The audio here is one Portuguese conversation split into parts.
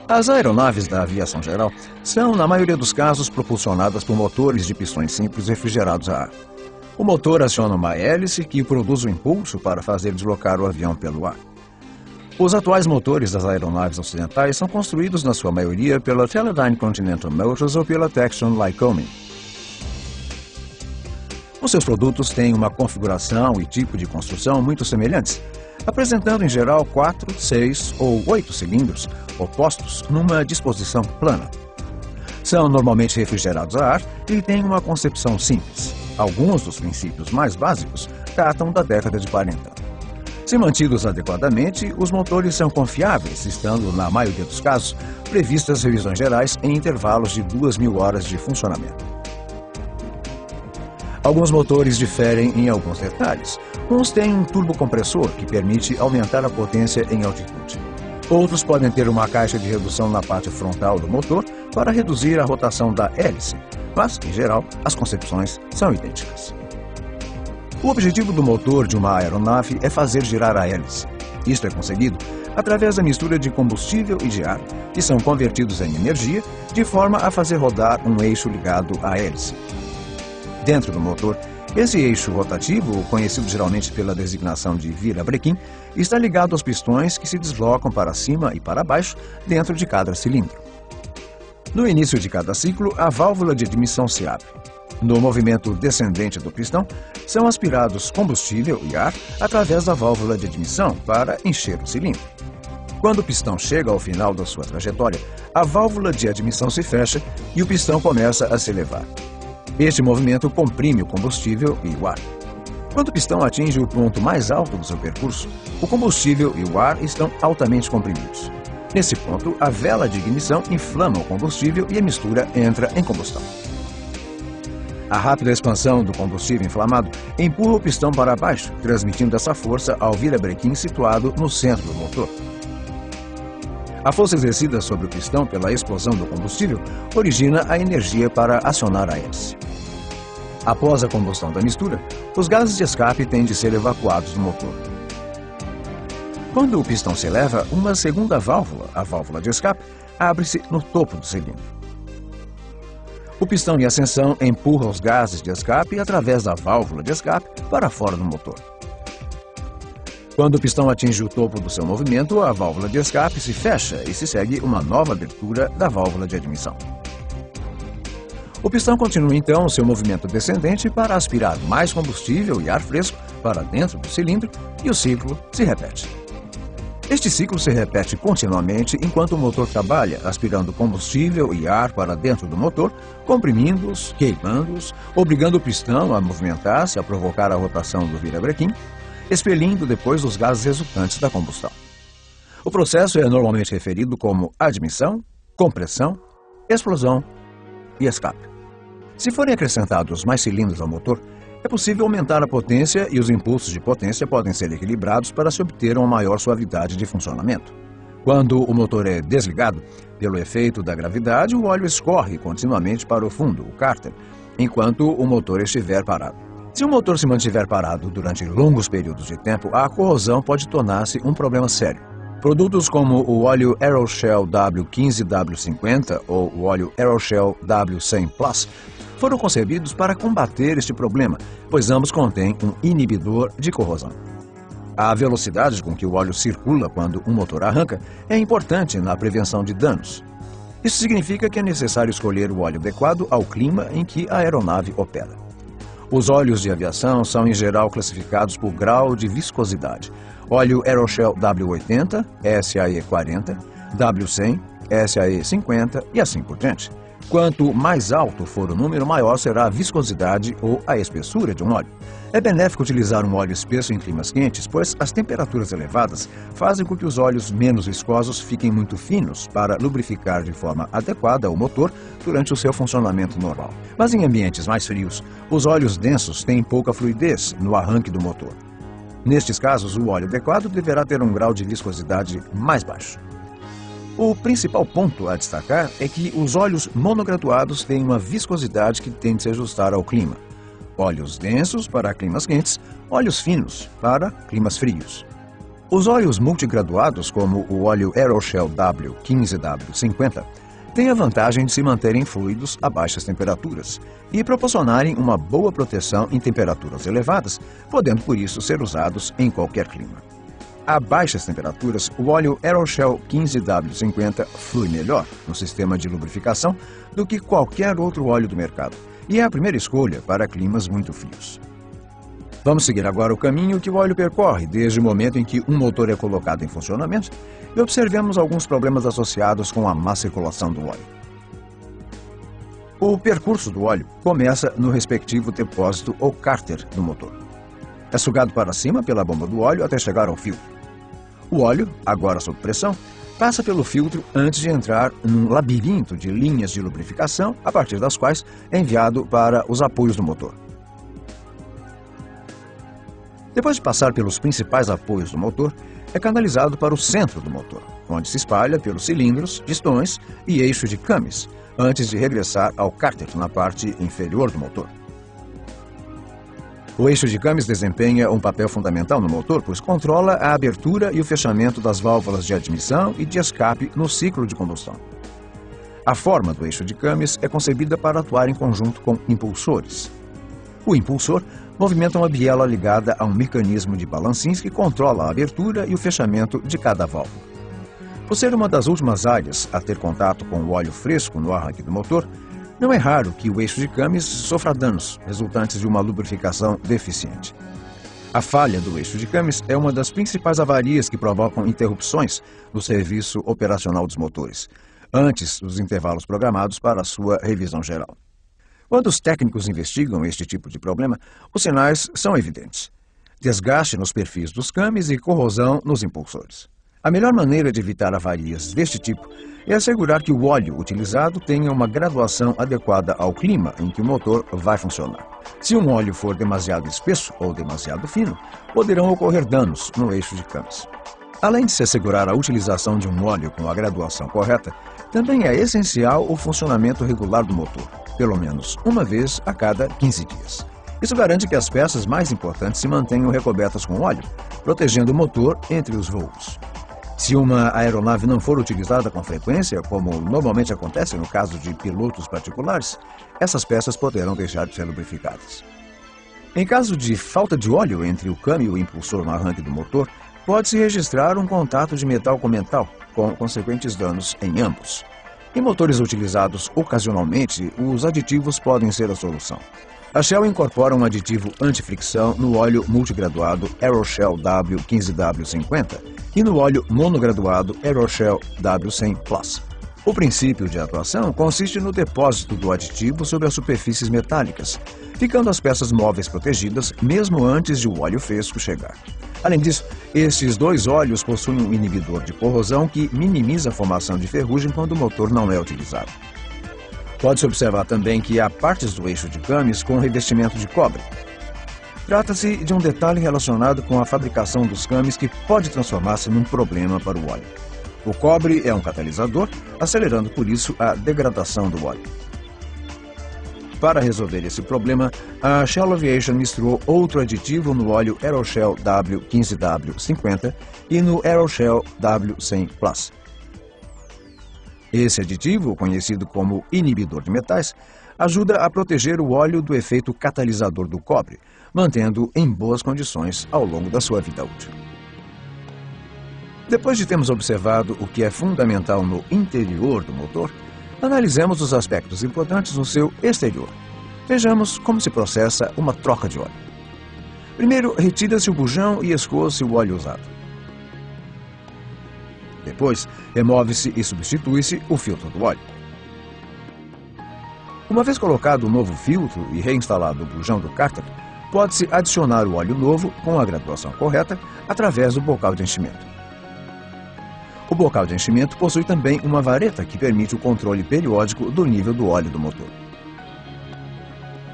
As aeronaves da aviação geral são, na maioria dos casos, propulsionadas por motores de pistões simples refrigerados a ar. O motor aciona uma hélice que produz o impulso para fazer deslocar o avião pelo ar. Os atuais motores das aeronaves ocidentais são construídos, na sua maioria, pela Teledyne Continental Motors ou pela Textron Lycoming. Os seus produtos têm uma configuração e tipo de construção muito semelhantes, apresentando em geral 4, 6 ou 8 cilindros opostos numa disposição plana. São normalmente refrigerados a ar e têm uma concepção simples. Alguns dos princípios mais básicos datam da década de 40. Se mantidos adequadamente, os motores são confiáveis, estando, na maioria dos casos, previstas revisões gerais em intervalos de 2.000 horas de funcionamento. Alguns motores diferem em alguns detalhes. Uns têm um turbocompressor que permite aumentar a potência em altitude. Outros podem ter uma caixa de redução na parte frontal do motor para reduzir a rotação da hélice, mas, em geral, as concepções são idênticas. O objetivo do motor de uma aeronave é fazer girar a hélice. Isto é conseguido através da mistura de combustível e de ar, que são convertidos em energia, de forma a fazer rodar um eixo ligado à hélice. Dentro do motor, esse eixo rotativo, conhecido geralmente pela designação de virabrequim, está ligado aos pistões que se deslocam para cima e para baixo dentro de cada cilindro. No início de cada ciclo, a válvula de admissão se abre. No movimento descendente do pistão, são aspirados combustível e ar através da válvula de admissão para encher o cilindro. Quando o pistão chega ao final da sua trajetória, a válvula de admissão se fecha e o pistão começa a se elevar. Este movimento comprime o combustível e o ar. Quando o pistão atinge o ponto mais alto do seu percurso, o combustível e o ar estão altamente comprimidos. Nesse ponto, a vela de ignição inflama o combustível e a mistura entra em combustão. A rápida expansão do combustível inflamado empurra o pistão para baixo, transmitindo essa força ao virabrequim situado no centro do motor. A força exercida sobre o pistão pela explosão do combustível origina a energia para acionar a hélice. Após a combustão da mistura, os gases de escape têm de ser evacuados do motor. Quando o pistão se eleva, uma segunda válvula, a válvula de escape, abre-se no topo do cilindro. O pistão em ascensão empurra os gases de escape através da válvula de escape para fora do motor. Quando o pistão atinge o topo do seu movimento, a válvula de escape se fecha e se segue uma nova abertura da válvula de admissão. O pistão continua então seu movimento descendente para aspirar mais combustível e ar fresco para dentro do cilindro e o ciclo se repete. Este ciclo se repete continuamente enquanto o motor trabalha, aspirando combustível e ar para dentro do motor, comprimindo-os, queimando-os, obrigando o pistão a movimentar-se a provocar a rotação do virabrequim, expelindo depois os gases resultantes da combustão. O processo é normalmente referido como admissão, compressão, explosão e escape. Se forem acrescentados mais cilindros ao motor, é possível aumentar a potência e os impulsos de potência podem ser equilibrados para se obter uma maior suavidade de funcionamento. Quando o motor é desligado, pelo efeito da gravidade, o óleo escorre continuamente para o fundo, o cárter, enquanto o motor estiver parado. Se o motor se mantiver parado durante longos períodos de tempo, a corrosão pode tornar-se um problema sério. Produtos como o óleo Aeroshell W15W50 ou o óleo Aeroshell W100 Plus foram concebidos para combater este problema, pois ambos contêm um inibidor de corrosão. A velocidade com que o óleo circula quando um motor arranca é importante na prevenção de danos. Isso significa que é necessário escolher o óleo adequado ao clima em que a aeronave opera. Os óleos de aviação são, em geral, classificados por grau de viscosidade. Óleo Aeroshell W80, SAE 40, W100, SAE 50 e assim por diante. Quanto mais alto for o número, maior será a viscosidade ou a espessura de um óleo. É benéfico utilizar um óleo espesso em climas quentes, pois as temperaturas elevadas fazem com que os óleos menos viscosos fiquem muito finos para lubrificar de forma adequada o motor durante o seu funcionamento normal. Mas em ambientes mais frios, os óleos densos têm pouca fluidez no arranque do motor. Nestes casos, o óleo adequado deverá ter um grau de viscosidade mais baixo. O principal ponto a destacar é que os óleos monograduados têm uma viscosidade que tende a se ajustar ao clima. Óleos densos para climas quentes, óleos finos para climas frios. Os óleos multigraduados, como o óleo Aeroshell W15W50, têm a vantagem de se manterem fluidos a baixas temperaturas e proporcionarem uma boa proteção em temperaturas elevadas, podendo por isso ser usados em qualquer clima. A baixas temperaturas, o óleo Aeroshell 15W50 flui melhor no sistema de lubrificação do que qualquer outro óleo do mercado e é a primeira escolha para climas muito frios. Vamos seguir agora o caminho que o óleo percorre desde o momento em que um motor é colocado em funcionamento e observemos alguns problemas associados com a má circulação do óleo. O percurso do óleo começa no respectivo depósito ou cárter do motor. É sugado para cima pela bomba do óleo até chegar ao filtro. O óleo, agora sob pressão, passa pelo filtro antes de entrar num labirinto de linhas de lubrificação, a partir das quais é enviado para os apoios do motor. Depois de passar pelos principais apoios do motor, é canalizado para o centro do motor, onde se espalha pelos cilindros, pistões e eixo de Cummins, antes de regressar ao cárter na parte inferior do motor. O eixo de Cummins desempenha um papel fundamental no motor, pois controla a abertura e o fechamento das válvulas de admissão e de escape no ciclo de combustão. A forma do eixo de Cummins é concebida para atuar em conjunto com impulsores. O impulsor movimenta uma biela ligada a um mecanismo de balancins que controla a abertura e o fechamento de cada válvula. Por ser uma das últimas áreas a ter contato com o óleo fresco no arranque do motor, não é raro que o eixo de Cummins sofra danos resultantes de uma lubrificação deficiente. A falha do eixo de Cummins é uma das principais avarias que provocam interrupções no serviço operacional dos motores, antes dos intervalos programados para a sua revisão geral. Quando os técnicos investigam este tipo de problema, os sinais são evidentes: desgaste nos perfis dos Cummins e corrosão nos impulsores. A melhor maneira de evitar avarias deste tipo é assegurar que o óleo utilizado tenha uma graduação adequada ao clima em que o motor vai funcionar. Se um óleo for demasiado espesso ou demasiado fino, poderão ocorrer danos no eixo de Cummins. Além de se assegurar a utilização de um óleo com a graduação correta, também é essencial o funcionamento regular do motor, pelo menos uma vez a cada 15 dias. Isso garante que as peças mais importantes se mantenham recobertas com óleo, protegendo o motor entre os voos. Se uma aeronave não for utilizada com frequência, como normalmente acontece no caso de pilotos particulares, essas peças poderão deixar de ser lubrificadas. Em caso de falta de óleo entre o câmbio e o impulsor no arranque do motor, pode-se registrar um contato de metal com metal, com consequentes danos em ambos. Em motores utilizados ocasionalmente, os aditivos podem ser a solução. A Shell incorpora um aditivo anti-fricção no óleo multigraduado Aeroshell W15W50 e no óleo monograduado Aeroshell W100 Plus. O princípio de atuação consiste no depósito do aditivo sobre as superfícies metálicas, ficando as peças móveis protegidas mesmo antes de o óleo fresco chegar. Além disso, estes dois óleos possuem um inibidor de corrosão que minimiza a formação de ferrugem quando o motor não é utilizado. Pode-se observar também que há partes do eixo de Cummins com revestimento de cobre. Trata-se de um detalhe relacionado com a fabricação dos Cummins que pode transformar-se num problema para o óleo. O cobre é um catalisador, acelerando por isso a degradação do óleo. Para resolver esse problema, a Shell Aviation misturou outro aditivo no óleo Aeroshell W15W50 e no Aeroshell W100 Plus. Esse aditivo, conhecido como inibidor de metais, ajuda a proteger o óleo do efeito catalisador do cobre, mantendo-o em boas condições ao longo da sua vida útil. Depois de termos observado o que é fundamental no interior do motor, analisemos os aspectos importantes no seu exterior. Vejamos como se processa uma troca de óleo. Primeiro, retira-se o bujão e escoa-se o óleo usado. Depois, remove-se e substitui-se o filtro do óleo. Uma vez colocado o novo filtro e reinstalado o bujão do cárter, pode-se adicionar o óleo novo com a graduação correta através do bocal de enchimento. O bocal de enchimento possui também uma vareta que permite o controle periódico do nível do óleo do motor.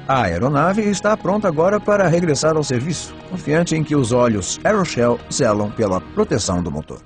A aeronave está pronta agora para regressar ao serviço, confiante em que os óleos Aeroshell zelam pela proteção do motor.